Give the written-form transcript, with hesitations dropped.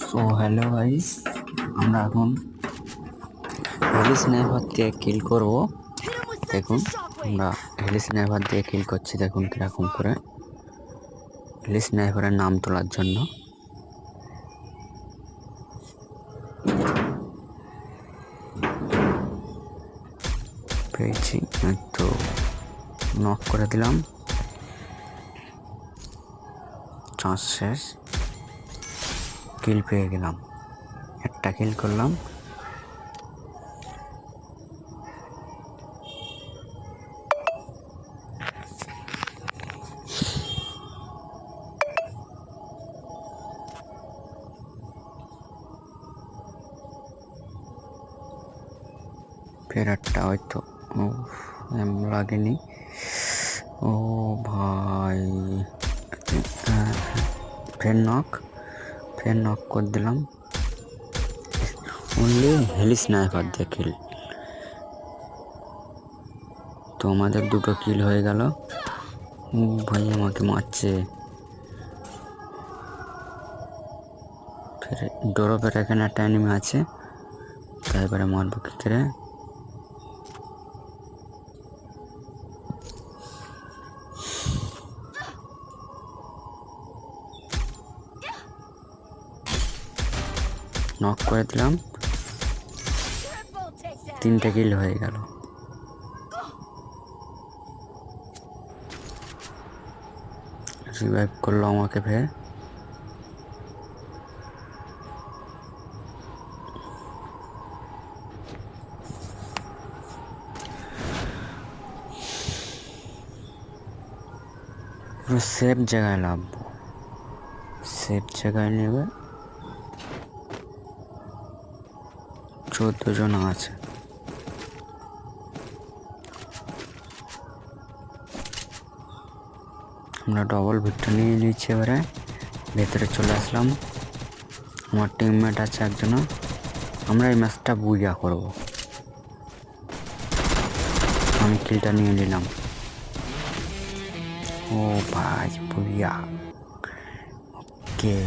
So hello guys, আমরা এখন হেলি স্নাইপার দিয়ে কিল করব। দেখুন আমরা হেলি স্নাইপার দিয়ে কিল করছি, দেখুন কিরকম করে। হেলি স্নাইপারের নাম তোলার জন্য পেয়েছি, তো নক করে দিলাম। চান্স শেষ, কিল পেয়ে গেলাম, একটা কিল করলাম। फिर একটা হয়তো এম লাগেনি। ও ভাই, ফের নক করে দিলাম। অনলি হেলি স্নাইপার দিয়ে কিল। তো আমাদের দুটো কিল হয়ে গেল। ও ভাই আমাকে মারছে। ফের ড্রপের এখানে একটা এনিমি আছে, তাই এবারে মারবো কি করে। নক করে দিলাম, তিনটে কিল হয়ে গেল। রিভাইভ করলো আমাকে ফের। পুরো সেফ জায়গায় নামবো, সেফ জায়গায় নেবে। 14 জন আছে। আমরা ডবল ভিক্টর নিয়ে নিচ্ছি। এবারে ভেতরে চলে আসলাম, আমার টিমমেট আছে একজন। আমরা এই ম্যাচটা বুইয়া করব। আমি কিলটা নিয়ে নিলাম। ও ভাই বুইয়া, ওকে।